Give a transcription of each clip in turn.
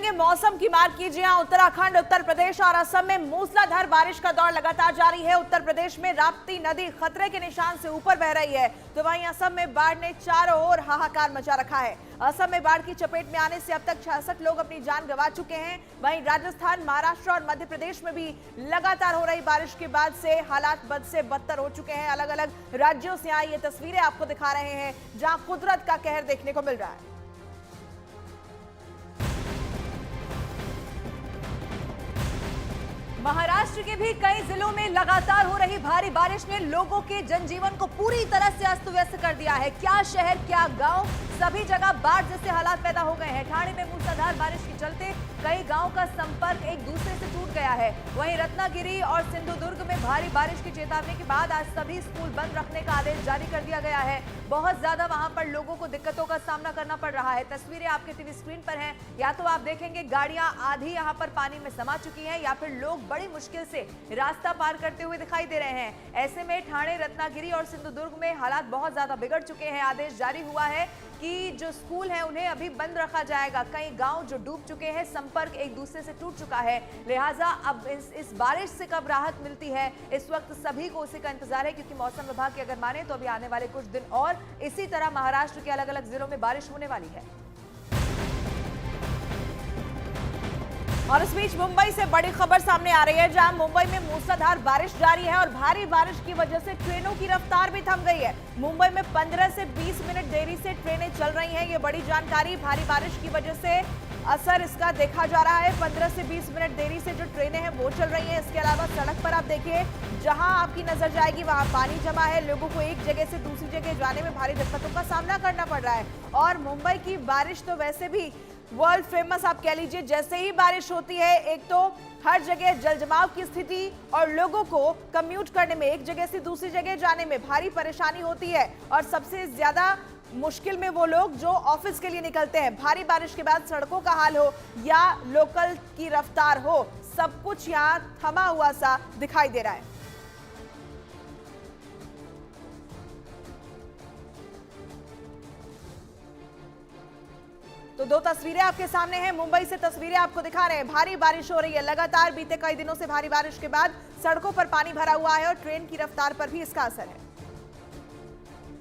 करेंगे मौसम की बात कीजिए। यहाँ उत्तराखंड, उत्तर प्रदेश और असम में मूसलाधार बारिश का दौर लगातार जारी है। उत्तर प्रदेश में राप्ती नदी खतरे के निशान से ऊपर बह रही है, तो वहीं असम में बाढ़ ने चारों ओर हाहाकार मचा रखा है। असम में बाढ़ की चपेट में आने से अब तक 66 लोग अपनी जान गंवा चुके हैं। वहीं राजस्थान, महाराष्ट्र और मध्य प्रदेश में भी लगातार हो रही बारिश के बाद से हालात बद से बदतर हो चुके हैं। अलग अलग राज्यों से आई ये तस्वीरें आपको दिखा रहे हैं, जहां कुदरत का कहर देखने को मिल रहा है। महाराष्ट्र के भी कई जिलों में लगातार हो रही भारी बारिश ने लोगों के जनजीवन को पूरी तरह से अस्त व्यस्त कर दिया है। क्या शहर, क्या गांव, सभी जगह बाढ़ जैसे हालात पैदा हो गए हैं। ठाणे में मूसलाधार बारिश के चलते कई गांवों का संपर्क एक दूसरे से टूट गया है। वहीं रत्नागिरी और सिंधुदुर्ग में भारी बारिश की चेतावनी के बाद आज सभी स्कूल बंद रखने का आदेश जारी कर दिया गया है। बहुत ज्यादा वहां पर लोगों को दिक्कतों का सामना करना पड़ रहा है। तस्वीरें आपके टीवी स्क्रीन पर हैं। या तो आप देखेंगे गाड़ियां आधी यहां पर पानी में समा चुकी हैं, या फिर लोग बड़ी मुश्किल से रास्ता पार करते हुए दिखाई दे रहे हैं। ऐसे में ठाणे, रत्नागिरी और सिंधुदुर्ग में हालात बहुत ज्यादा बिगड़ चुके हैं। आदेश जारी हुआ है कि जो स्कूल हैं उन्हें अभी बंद रखा जाएगा। कई गांव जो डूब चुके हैं, संपर्क एक दूसरे से टूट चुका है। लिहाजा अब इस बारिश से कब राहत मिलती है, इस वक्त सभी को उसी का इंतजार है, क्योंकि मौसम विभाग की अगर माने तो अभी आने वाले कुछ दिन और इसी तरह महाराष्ट्र के अलग अलग जिलों में बारिश होने वाली है। और इस बीच मुंबई से बड़ी खबर सामने आ रही है, जहां मुंबई में मूसलाधार बारिश जारी है और भारी बारिश की वजह से ट्रेनों की रफ्तार भी थम गई है। मुंबई में 15 से 20 मिनट देरी से ट्रेनें चल रही हैं। ये बड़ी जानकारी। भारी बारिश की वजह से असर इसका देखा जा रहा है। 15 से 20 मिनट देरी से जो ट्रेनें हैं वो चल रही हैं। इसके अलावा सड़क पर आप देखिए, जहां आपकी नजर जाएगी वहां पानी जमा है। लोगों को एक जगह से दूसरी जगह जाने में भारी दिक्कतों का सामना करना पड़ रहा है। और मुंबई की बारिश तो वैसे भी वर्ल्ड फेमस आप कह लीजिए। जैसे ही बारिश होती है, एक तो हर जगह जलजमाव की स्थिति और लोगों को कम्यूट करने में, एक जगह से दूसरी जगह जाने में भारी परेशानी होती है। और सबसे ज्यादा मुश्किल में वो लोग जो ऑफिस के लिए निकलते हैं। भारी बारिश के बाद सड़कों का हाल हो या लोकल की रफ्तार हो, सब कुछ यहाँ थमा हुआ सा दिखाई दे रहा है। तो दो तस्वीरें आपके सामने हैं। मुंबई से तस्वीरें आपको दिखा रहे हैं। भारी बारिश हो रही है लगातार। बीते कई दिनों से भारी बारिश के बाद सड़कों पर पानी भरा हुआ है और ट्रेन की रफ्तार पर भी इसका असर है।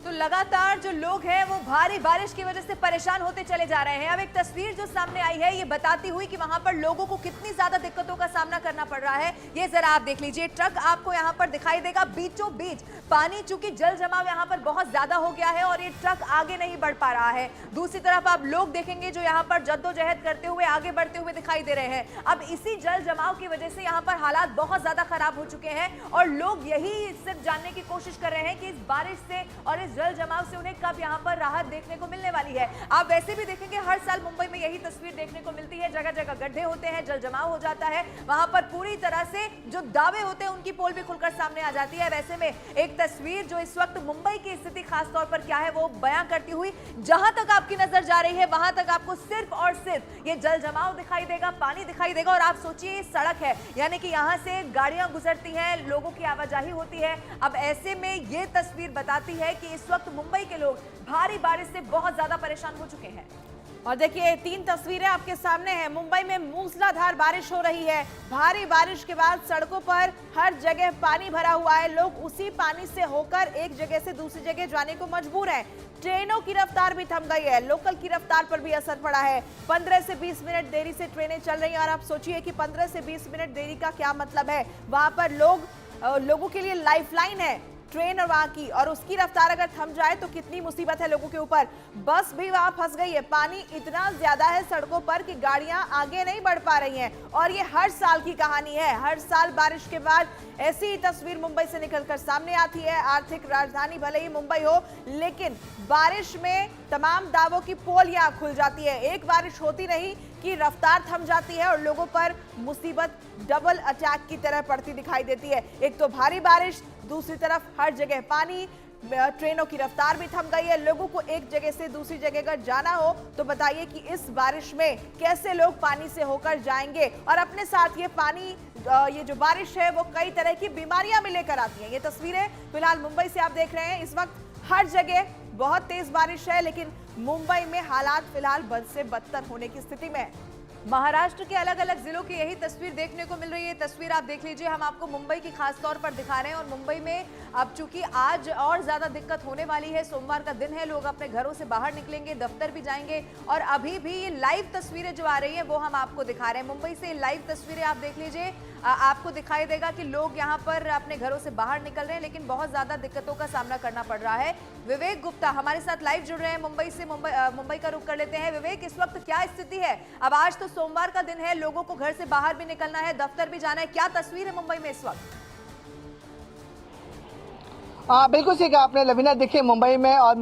तो लगातार जो लोग हैं वो भारी बारिश की वजह से परेशान होते चले जा रहे हैं। अब एक तस्वीर जो सामने आई है, ये बताती हुई कि वहां पर लोगों को कितनी ज्यादा दिक्कतों का सामना करना पड़ रहा है, ये जरा आप देख लीजिए। ट्रक आपको यहां पर दिखाई देगा बीचों बीच पानी, चूंकि जल जमाव यहां पर बहुत ज्यादा हो गया है और ये ट्रक आगे नहीं बढ़ पा रहा है। दूसरी तरफ आप लोग देखेंगे जो यहाँ पर जद्दोजहद करते हुए आगे बढ़ते हुए दिखाई दे रहे हैं। अब इसी जल जमाव की वजह से यहाँ पर हालात बहुत ज्यादा खराब हो चुके हैं और लोग यही सिर्फ जानने की कोशिश कर रहे हैं कि इस बारिश से और इस जल जमाव से उन्हें कब यहां पर राहत देखने को मिलने वाली है। आप वैसे भी देखेंगे हर साल मुंबई में यही तस्वीर देखने को मिलती है। जगह जगह गड्ढे होते हैं, जल जमाव हो जाता है, वहां पर पूरी तरह से जो दावे होते हैं उनकी पोल भी खुलकर सामने आ जाती है। वैसे में एक तस्वीर जो इस वक्त मुंबई की स्थिति खास तौर पर क्या है वो बयां करती हुई, जहां तक आपकी नजर जा रही है वहां तक आपको सिर्फ और सिर्फ ये जल जमाव दिखाई देगा, पानी दिखाई देगा। और आप सोचिए, सड़क है, यानी कि यहां से गाड़ियां गुजरती हैं, लोगों की आवाजाही होती है। अब ऐसे में ये तस्वीर बताती है कि इस वक्त मुंबई के लोग भारी बारिश से बहुत ज्यादा परेशान हो चुके हैं। और देखिए, तीन तस्वीरें आपके सामने हैं। मुंबई में मूसलाधार बारिश हो रही है। भारी बारिश के बाद सड़कों पर हर जगह पानी भरा हुआ है। लोग उसी पानी से होकर एक जगह से दूसरी जगह जाने को मजबूर हैं। ट्रेनों की रफ्तार भी थम गई है, लोकल की रफ्तार पर भी असर पड़ा है। 15 से 20 मिनट देरी से ट्रेनें चल रही हैं। और आप सोचिए कि 15 से 20 मिनट देरी का क्या मतलब है। वहां पर लोगों के लिए लाइफलाइन है ट्रेन और वहां की, और उसकी रफ्तार अगर थम जाए तो कितनी मुसीबत है लोगों के ऊपर। बस भी वहां फंस गई है। पानी इतना ज्यादा है सड़कों पर कि गाड़ियां आगे नहीं बढ़ पा रही हैं। और ये हर साल की कहानी है। हर साल बारिश के बाद ऐसी ही तस्वीर मुंबई से निकलकर सामने आती है। आर्थिक राजधानी भले ही मुंबई हो, लेकिन बारिश में तमाम दावों की पोल यहां खुल जाती है। एक बारिश होती नहीं कि रफ्तार थम जाती है और लोगों पर मुसीबत डबल अटैक की तरह पड़ती दिखाई देती है। एक तो भारी बारिश, दूसरी तरफ हर जगह पानी, ट्रेनों की रफ्तार भी थम गई है। लोगों को एक जगह से दूसरी जगह अगर जाना हो तो बताइए कि इस बारिश में कैसे लोग पानी से होकर जाएंगे। और अपने साथ ये पानी, ये जो बारिश है वो कई तरह की बीमारियां भी लेकर आती है। ये तस्वीरें फिलहाल मुंबई से आप देख रहे हैं। इस वक्त हर जगह बहुत तेज बारिश है, लेकिन मुंबई में हालात फिलहाल बद से बदतर होने की स्थिति में है। महाराष्ट्र के अलग अलग जिलों की यही तस्वीर देखने को मिल रही है। तस्वीर आप देख लीजिए, हम आपको मुंबई की खास तौर पर दिखा रहे हैं और मुंबई में अब चूंकि आज और ज्यादा दिक्कत होने वाली है, सोमवार का दिन है, लोग अपने घरों से बाहर निकलेंगे, दफ्तर भी जाएंगे और अभी भी ये लाइव तस्वीरें जो आ रही हैं वो हम आपको दिखा रहे हैं। मुंबई से लाइव तस्वीरें आप देख लीजिए, आपको दिखाई देगा कि लोग यहाँ पर अपने घरों से बाहर निकल रहे हैं, लेकिन बहुत ज्यादा दिक्कतों का सामना करना पड़ रहा है। विवेक गुप्ता हमारे साथ लाइव जुड़ रहे हैं मुंबई से। मुंबई का रुख कर लेते हैं। विवेक, इस वक्त क्या स्थिति है? अब आज तो सोमवार का दिन है, लोगों को घर से बाहर भी निकलना है, दफ्तर भी जाना है, क्या तस्वीर है मुंबई में इस वक्त? बिल्कुल सही कहा आपने लवीना। देखिए मुंबई में और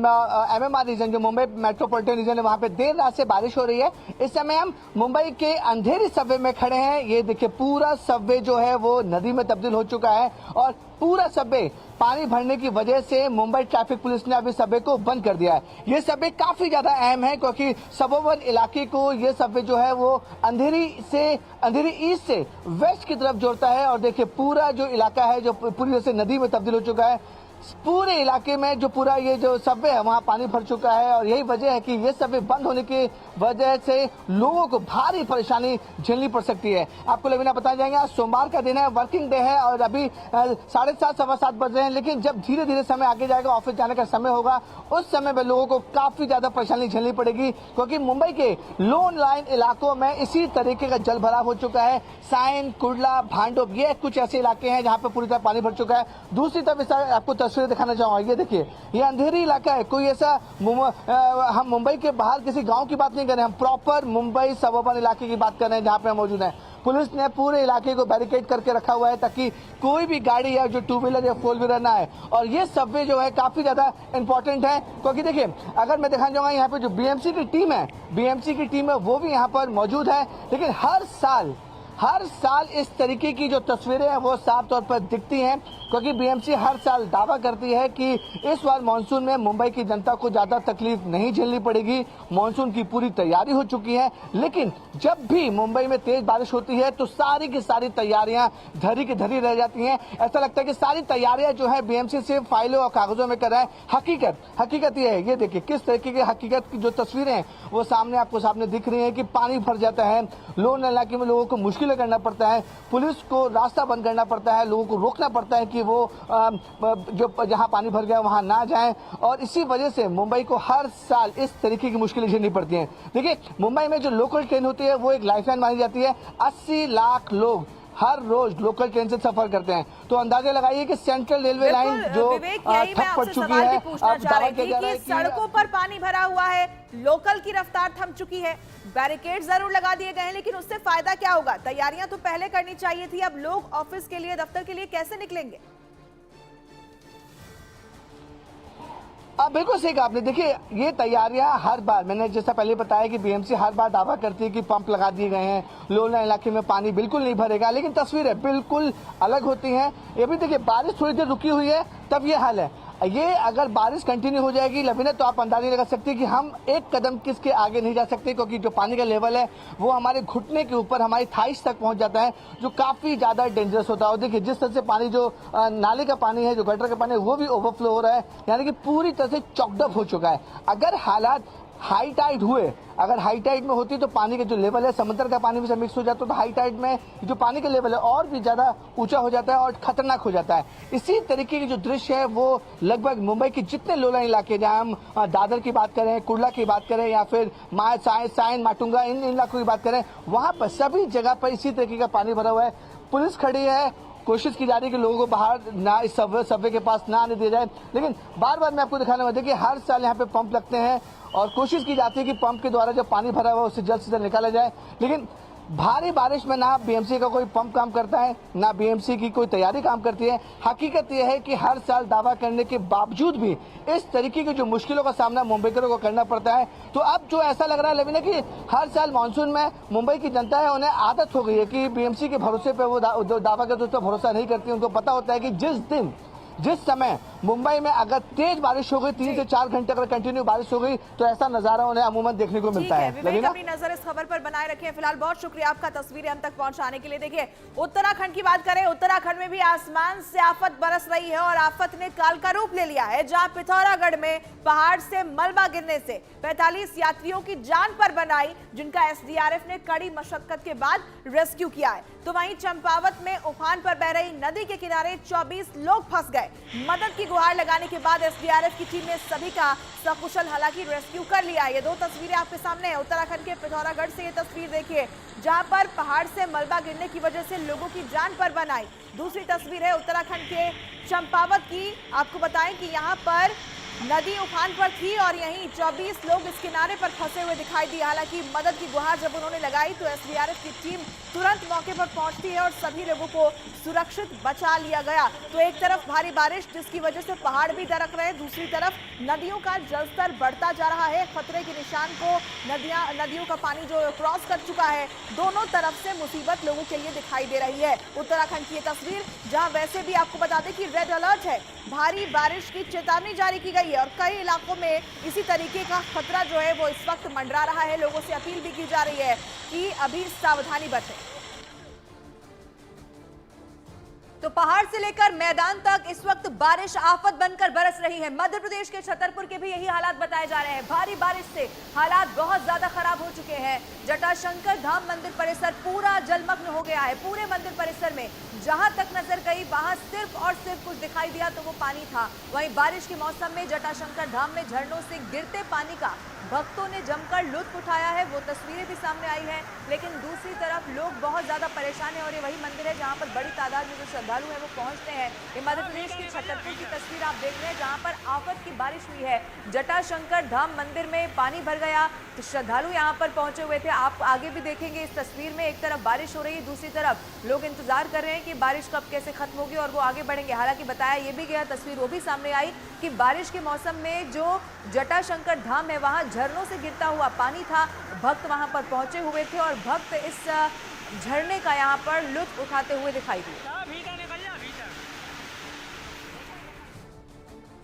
MMR रीजन जो मुंबई मेट्रोपॉलिटन रीजन है वहाँ पे देर रात से बारिश हो रही है। इस समय हम मुंबई के अंधेरी सबवे में खड़े हैं। ये देखिए पूरा सबवे जो है वो नदी में तब्दील हो चुका है और पूरा सबवे पानी भरने की वजह से मुंबई ट्रैफिक पुलिस ने अभी सबवे को बंद कर दिया है। ये सबवे काफी ज्यादा अहम है क्योंकि सबर्बन इलाके को ये सबवे जो है वो अंधेरी ईस्ट से वेस्ट की तरफ जोड़ता है और देखिए पूरा जो इलाका है जो पूरी तरह से नदी में तब्दील हो चुका है। पूरे इलाके में जो पूरा ये जो सबवे है वहाँ पानी भर चुका है और यही वजह है कि ये सबवे बंद होने की वजह से लोगों को भारी परेशानी झेलनी पड़ सकती है। आपको लवीना बता जाएंगे, आज सोमवार का दिन है, वर्किंग डे है और अभी 7:30 सवा 7 बज रहे हैं, लेकिन जब धीरे धीरे समय आगे जाएगा, ऑफिस जाने का समय होगा, उस समय में लोगों को काफी ज्यादा परेशानी झेलनी पड़ेगी क्योंकि मुंबई के लोन लाइन इलाकों में इसी तरीके का जल भराव हो चुका है। साइन, कुर्ला, भांडुप, ये कुछ ऐसे इलाके हैं जहाँ पे पूरी तरह पानी भर चुका है। दूसरी तरफ आपको तस्वीरें दिखाना चाहूंगा, ये देखिए ये अंधेरी इलाका है। कोई ऐसा हम मुंबई के बाहर किसी गांव की बात नहीं कर रहे हैं, हम प्रॉपर मुंबई सबर्बन इलाके की बात कर रहे हैं जहाँ पे हम मौजूद हैं। पुलिस ने पूरे इलाके को बैरिकेड करके रखा हुआ है ताकि कोई भी गाड़ी या जो 2 व्हीलर या 4 व्हीलर ना आए। और ये सबवे जो है काफी ज्यादा इंपॉर्टेंट है क्योंकि देखिए अगर मैं दिखाना चाहूंगा यहाँ पे जो BMC की टीम है वो भी यहाँ पर मौजूद है। लेकिन हर साल इस तरीके की जो तस्वीरें हैं वो साफ तौर पर दिखती हैं क्योंकि BMC हर साल दावा करती है कि इस बार मानसून में मुंबई की जनता को ज्यादा तकलीफ नहीं झेलनी पड़ेगी। मानसून की पूरी तैयारी हो चुकी है, लेकिन जब भी मुंबई में तेज बारिश होती है तो सारी की सारी तैयारियां धरी की धरी रह जाती हैं। ऐसा लगता है कि सारी तैयारियां जो है BMC से फाइलों और कागजों में कर रहा है। हकीकत ये है, ये देखिए किस तरीके की हकीकत की जो तस्वीरें हैं वो आपको सामने दिख रही है कि पानी भर जाता है, लोन इलाके में लोगों को मुश्किलें करना पड़ता है, पुलिस को रास्ता बंद करना पड़ता है, लोगों को रोकना पड़ता है कि वो जो जहां पानी भर गया वहां ना जाएं और इसी वजह से मुंबई को हर साल इस तरीके की मुश्किलें झेलनी पड़ती हैं। देखिए मुंबई में जो लोकल ट्रेन होती है वो एक लाइफलाइन मानी जाती है। 80 लाख लोग हर रोज लोकल ट्रेन से सफर करते हैं, तो अंदाजा लगाइए कि सेंट्रल रेलवे लाइन जो ठप पड़ चुकी है। अब दावा किया जा रहा है कि सड़कों पर पानी भरा हुआ है, लोकल की रफ्तार थम चुकी है, बैरिकेड जरूर लगा दिए गए हैं, लेकिन उससे फायदा क्या होगा? तैयारियां तो पहले करनी चाहिए थी, अब लोग ऑफिस के लिए, दफ्तर के लिए कैसे निकलेंगे? बिल्कुल सही कहा आपने। देखिए ये तैयारियां हर बार, मैंने जैसा पहले बताया कि BMC हर बार दावा करती है कि पंप लगा दिए गए हैं, लोना इलाके में पानी बिल्कुल नहीं भरेगा, लेकिन तस्वीरें बिल्कुल अलग होती हैं। ये भी देखिए बारिश थोड़ी देर रुकी हुई है तब ये हाल है। ये अगर बारिश कंटिन्यू हो जाएगी लवीना तो आप अंदाजा लगा सकते हैं कि हम एक कदम किसके आगे नहीं जा सकते क्योंकि जो पानी का लेवल है वो हमारे घुटने के ऊपर, हमारी थाइस तक पहुंच जाता है, जो काफी ज्यादा डेंजरस होता है। और देखिए जिस तरह से पानी जो नाले का पानी है, जो गटर का पानी है, वो भी ओवरफ्लो हो रहा है, यानी कि पूरी तरह से चॉकअप हो चुका है। अगर हालात हाई टाइड हुए, अगर हाई टाइड में होती तो पानी का जो लेवल है समुद्र का पानी भी से मिक्स हो जाता तो हाई टाइड में जो पानी का लेवल है और भी ज्यादा ऊंचा हो जाता है और खतरनाक हो जाता है। इसी तरीके की जो दृश्य है वो लगभग मुंबई के जितने लोलान इलाके, जहां हम दादर की बात करें, कुर्ला की बात करें या फिर साइन, माटुंगा, इन इलाकों की बात करें, वहां पर सभी जगह पर इसी तरीके का पानी भरा हुआ है। पुलिस खड़ी है, कोशिश की जा रही है कि लोगों को बाहर ना इस सबवे के पास ना आने दिया जाए, लेकिन बार बार मैं आपको दिखाने वाला देखिए हर साल यहाँ पे पंप लगते हैं और कोशिश की जाती है कि पंप के द्वारा जो पानी भरा हुआ है उसे जल्द से जल्द निकाला जाए, लेकिन भारी बारिश में ना BMC का कोई पंप काम करता है, ना BMC की कोई तैयारी काम करती है। हकीकत यह है कि हर साल दावा करने के बावजूद भी इस तरीके की जो मुश्किलों का सामना मुंबईकरों को करना पड़ता है। तो अब जो ऐसा लग रहा है लवीना कि हर साल मानसून में मुंबई की जनता है, उन्हें आदत हो गई है कि BMC के भरोसे पे वो दावा करते उस पर भरोसा नहीं करती। उनको पता होता है कि जिस दिन जिस समय मुंबई में अगर तेज बारिश हो गई 3 से 4 घंटे अगर कंटिन्यू बारिश हो गई तो ऐसा नजारा उन्हें अमूमन देखने को मिलता है। विवेक, अपनी नजर इस खबर पर बनाए रखें। फिलहाल बहुत शुक्रिया आपका तस्वीरें हम तक पहुंचाने के लिए। देखिए, उत्तराखंड की बात करें, उत्तराखंड में भी आसमान से आफत बरस रही है और आफत ने काल का रूप ले लिया है, जहां पिथौरागढ़ में पहाड़ से मलबा गिरने से 45 यात्रियों की जान पर बनाई, जिनका एसडीआरएफ ने कड़ी मशक्कत के बाद रेस्क्यू किया है। तो वहीं चंपावत में उफान पर बह रही नदी के किनारे 24 लोग फंस गए। मदद की गुहार लगाने के बाद एसडीआरएफ की टीम ने सभी का सकुशल हालांकि रेस्क्यू कर लिया। ये दो तस्वीरें आपके सामने हैं। उत्तराखंड के पिथौरागढ़ से ये तस्वीर देखिए, जहां पर पहाड़ से मलबा गिरने की वजह से लोगों की जान पर बनाई। दूसरी तस्वीर है उत्तराखंड के चंपावत की। आपको बताएं कि यहाँ पर नदी उफान पर थी और यहीं 24 लोग इस किनारे पर फंसे हुए दिखाई दिए। हालांकि मदद की गुहार जब उन्होंने लगाई तो एसडीआरएफ की टीम तुरंत मौके पर पहुंचती है और सभी लोगों को सुरक्षित बचा लिया गया। तो एक तरफ भारी बारिश जिसकी वजह से पहाड़ भी दरक रहे, दूसरी तरफ नदियों का जलस्तर बढ़ता जा रहा है। खतरे के निशान को नदियों का पानी जो क्रॉस कर चुका है। दोनों तरफ से मुसीबत लोगों के लिए दिखाई दे रही है। उत्तराखंड की ये तस्वीर, जहां वैसे भी आपको बता दें कि रेड अलर्ट है, भारी बारिश की चेतावनी जारी की गई है और कई इलाकों में इसी तरीके का खतरा जो है वो इस वक्त मंडरा रहा है। लोगों से अपील भी की जा रही है कि अभी सावधानी बरतें। तो पहाड़ से लेकर मैदान तक इस वक्त बारिश आफत बनकर बरस रही है। मध्य प्रदेश के छतरपुर के भी यही हालात बताए जा रहे हैं। भारी बारिश से हालात बहुत ज्यादा खराब हो चुके हैं। जटाशंकर धाम मंदिर परिसर पूरा जलमग्न हो गया है। पूरे मंदिर परिसर में जहां तक नजर गई वहां सिर्फ और सिर्फ कुछ दिखाई दिया तो वो पानी था। वहीं बारिश के मौसम में जटाशंकर धाम में झरनों से गिरते पानी का भक्तों ने जमकर लुत्फ उठाया है। वो तस्वीरें भी सामने आई है। लेकिन दूसरी तरफ लोग बहुत ज्यादा परेशान है और ये वही मंदिर है जहां पर बड़ी तादाद में जो श्रद्धालु है वो पहुंचते हैं। ये मध्य प्रदेश की छतरपुर की तस्वीर आप देख रहे हैं, जहां पर आफत की बारिश हुई है। जटाशंकर धाम मंदिर में पानी भर गया तो श्रद्धालु यहां पर पहुंचे हुए थे। आप आगे भी देखेंगे इस तस्वीर में, एक तरफ बारिश हो रही है, दूसरी तरफ लोग इंतजार कर रहे हैं कि बारिश कब कैसे खत्म होगी और वो आगे बढ़ेंगे। हालांकि बताया ये भी गया, तस्वीर वो भी सामने आई कि बारिश के मौसम में जो जटाशंकर धाम है वहां झरनों से गिरता हुआ पानी था। भक्त वहां पर पहुंचे हुए थे और भक्त इस झरने का यहां पर लुत्फ उठाते हुए दिखाई दिए।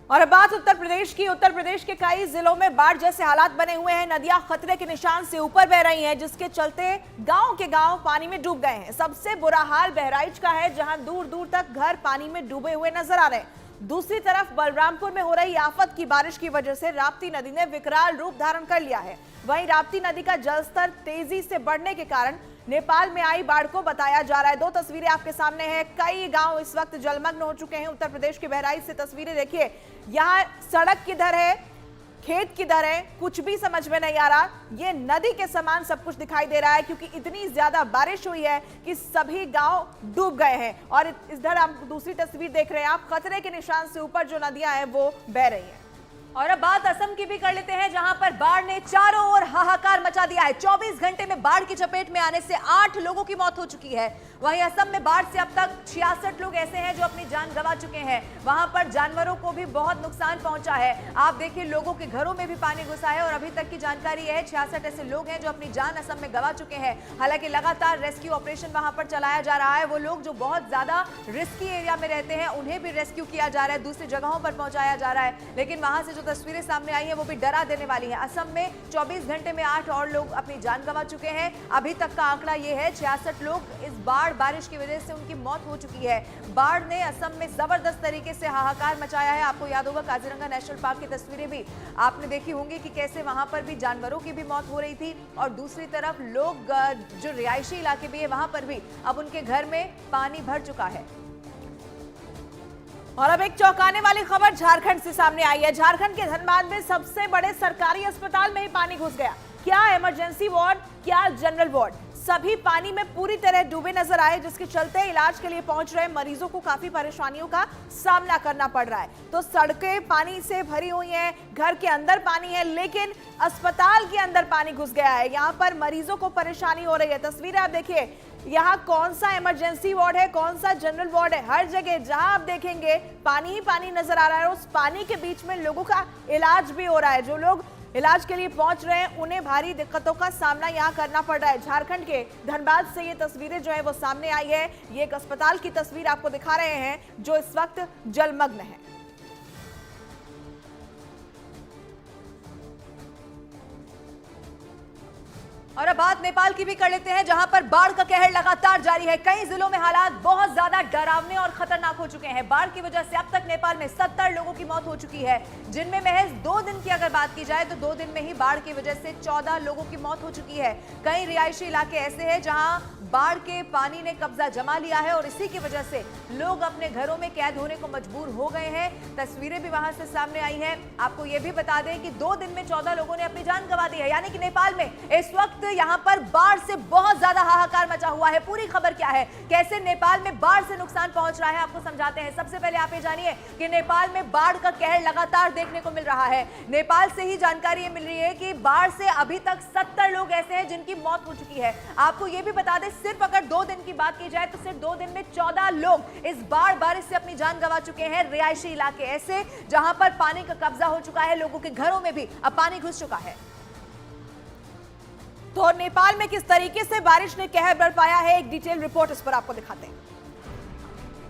और अब बात उत्तर प्रदेश की। उत्तर प्रदेश के कई जिलों में बाढ़ जैसे हालात बने हुए हैं। नदियां खतरे के निशान से ऊपर बह रही हैं, जिसके चलते गांव के गांव पानी में डूब गए हैं। सबसे बुरा हाल बहराइच का है, जहां दूर दूर तक घर पानी में डूबे हुए नजर आ रहे हैं। दूसरी तरफ बलरामपुर में हो रही आफत की बारिश की वजह से राप्ती नदी ने विकराल रूप धारण कर लिया है। वहीं राप्ती नदी का जलस्तर तेजी से बढ़ने के कारण नेपाल में आई बाढ़ को बताया जा रहा है। दो तस्वीरें आपके सामने हैं। कई गांव इस वक्त जलमग्न हो चुके हैं। उत्तर प्रदेश के बहराइच से तस्वीरें देखिए। यहाँ सड़क किधर है, खेत किधर है, कुछ भी समझ में नहीं आ रहा। ये नदी के समान सब कुछ दिखाई दे रहा है, क्योंकि इतनी ज्यादा बारिश हुई है कि सभी गांव डूब गए हैं। और इधर आप दूसरी तस्वीर देख रहे हैं, आप खतरे के निशान से ऊपर जो नदियां हैं वो बह रही हैं। और अब बात असम की भी कर लेते हैं, जहां पर बाढ़ ने चारों ओर हाहाकार मचा दिया है। 24 घंटे में बाढ़ की चपेट में आने से 8 लोगों की मौत हो चुकी है। वहीं असम में बाढ़ से अब तक 66 लोग ऐसे हैं जो अपनी जान गंवा चुके हैं। वहां पर जानवरों को भी बहुत नुकसान पहुंचा है। आप देखिए, लोगों के घरों में भी पानी घुसा है और अभी तक की जानकारी है 66 ऐसे लोग हैं जो अपनी जान असम में गंवा चुके हैं। हालांकि लगातार रेस्क्यू ऑपरेशन वहां पर चलाया जा रहा है। वो लोग जो बहुत ज्यादा रिस्की एरिया में रहते हैं उन्हें भी रेस्क्यू किया जा रहा है, दूसरी जगहों पर पहुंचाया जा रहा है। लेकिन वहां से जो तस्वीरें सामने आई है वो भी डरा देने वाली है। असम में 24 घंटे में 8 और लोग अपनी जान गंवा चुके हैं। अभी तक का आंकड़ा ये है 66 लोग इस बारिश की वजह से उनकी मौत हो चुकी है। बाढ़ ने असम में जबरदस्त तरीके से हाहाकार मचाया है। आपको याद होगा काजीरंगा नेशनल पार्क की तस्वीरें भी आपने देखी होंगी कि कैसे वहां पर भी जानवरों की भी मौत हो रही थी और दूसरी तरफ लोग जो रिहायशी इलाके भी है वहां पर भी अब उनके घर में पानी भर चुका है। और अब एक चौंकाने वाली खबर झारखंड से सामने आई है। झारखंड के धनबाद में सबसे बड़े सरकारी अस्पताल में ही पानी घुस गया। क्या इमरजेंसी वार्ड, क्या जनरल वार्ड, सभी पानी में पूरी तरह डूबे नजर आए, जिसके चलते इलाज के लिए पहुंच रहे मरीजों को काफी परेशानियों का सामना करना पड़ रहा है। तो सड़कें पानी से भरी हुई हैं, घर के अंदर पानी है, लेकिन अस्पताल के अंदर पानी घुस गया है। यहाँ पर मरीजों को परेशानी हो रही है। तस्वीरें आप देखिए, यहाँ कौन सा इमरजेंसी वार्ड है, कौन सा जनरल वार्ड है, हर जगह जहां आप देखेंगे पानी ही पानी नजर आ रहा है। उस पानी के बीच में लोगों का इलाज भी हो रहा है। जो लोग इलाज के लिए पहुंच रहे हैं, उन्हें भारी दिक्कतों का सामना यहां करना पड़ रहा है। झारखंड के धनबाद से ये तस्वीरें जो है वो सामने आई है। ये एक अस्पताल की तस्वीर आपको दिखा रहे हैं जो इस वक्त जलमग्न है। और अब बात नेपाल की भी कर लेते हैं, जहां पर बाढ़ का कहर लगातार जारी है। कई जिलों में हालात बहुत ज्यादा डरावने और खतरनाक हो चुके हैं। बाढ़ की वजह से अब तक नेपाल में 70 लोगों की मौत हो चुकी है, जिनमें महज 2 दिन की अगर बात की जाए तो 2 दिन में ही बाढ़ की वजह से 14 लोगों की मौत हो चुकी है। कई रिहायशी इलाके ऐसे हैं जहां बाढ़ के पानी ने कब्जा जमा लिया है और इसी की वजह से लोग अपने घरों में कैद होने को मजबूर हो गए हैं। तस्वीरें भी वहां से सामने आई हैं। आपको यह भी बता दें कि 2 दिन में 14 लोगों ने अपनी जान गंवा दी है। यानी कि नेपाल में इस वक्त यहां पर बाढ़ से बहुत ज्यादा हाहाकार मचा हुआ है। पूरी खबर क्या है, कैसे नेपाल में बाढ़ से नुकसान पहुंच रहा है, आपको समझाते हैं। सबसे पहले आप ये जानिए कि नेपाल में बाढ़ का कहर लगातार देखने को मिल रहा है। नेपाल से ही जानकारी ये मिल रही है कि बाढ़ से अभी तक 70 लोग ऐसे हैं जिनकी मौत हो चुकी है। आपको ये भी बता दें, सिर्फ अगर 2 दिन की बात की जाए तो सिर्फ 2 दिन में 14 लोग इस बाढ़ बारिश से अपनी जान गंवा चुके हैं। रिहायशी इलाके ऐसे जहां पर पानी का कब्जा हो चुका है, लोगों के घरों में भी अब पानी घुस चुका है। तो नेपाल में किस तरीके से बारिश ने कहर बरपाया है, एक डिटेल रिपोर्ट इस पर आपको दिखाते हैं।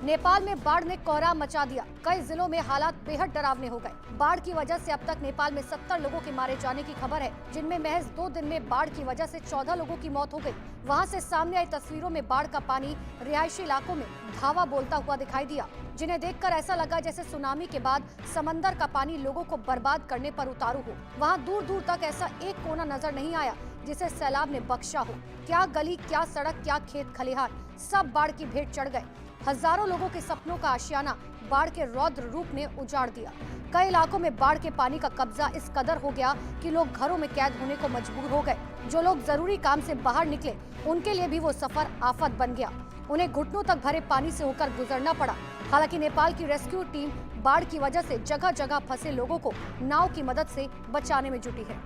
नेपाल में बाढ़ ने कोहराम मचा दिया। कई जिलों में हालात बेहद डरावने हो गए। बाढ़ की वजह से अब तक नेपाल में 70 लोगों के मारे जाने की खबर है, जिनमें महज 2 दिन में बाढ़ की वजह से 14 लोगों की मौत हो गई। वहां से सामने आई तस्वीरों में बाढ़ का पानी रिहायशी इलाकों में धावा बोलता हुआ दिखाई दिया, जिन्हें देखकर ऐसा लगा जैसे सुनामी के बाद समंदर का पानी लोगों को बर्बाद करने पर उतारू हो। वहाँ दूर दूर तक ऐसा एक कोना नजर नहीं आया जिसे सैलाब ने बख्शा हो। क्या गली, क्या सड़क, क्या खेत खलिहान, सब बाढ़ की भेंट चढ़ गए। हजारों लोगों के सपनों का आशियाना बाढ़ के रौद्र रूप ने उजाड़ दिया। कई इलाकों में बाढ़ के पानी का कब्जा इस कदर हो गया कि लोग घरों में कैद होने को मजबूर हो गए। जो लोग जरूरी काम से बाहर निकले, उनके लिए भी वो सफर आफत बन गया। उन्हें घुटनों तक भरे पानी से होकर गुजरना पड़ा। हालांकि नेपाल की रेस्क्यू टीम बाढ़ की वजह से जगह जगह फंसे लोगों को नाव की मदद से बचाने में जुटी है।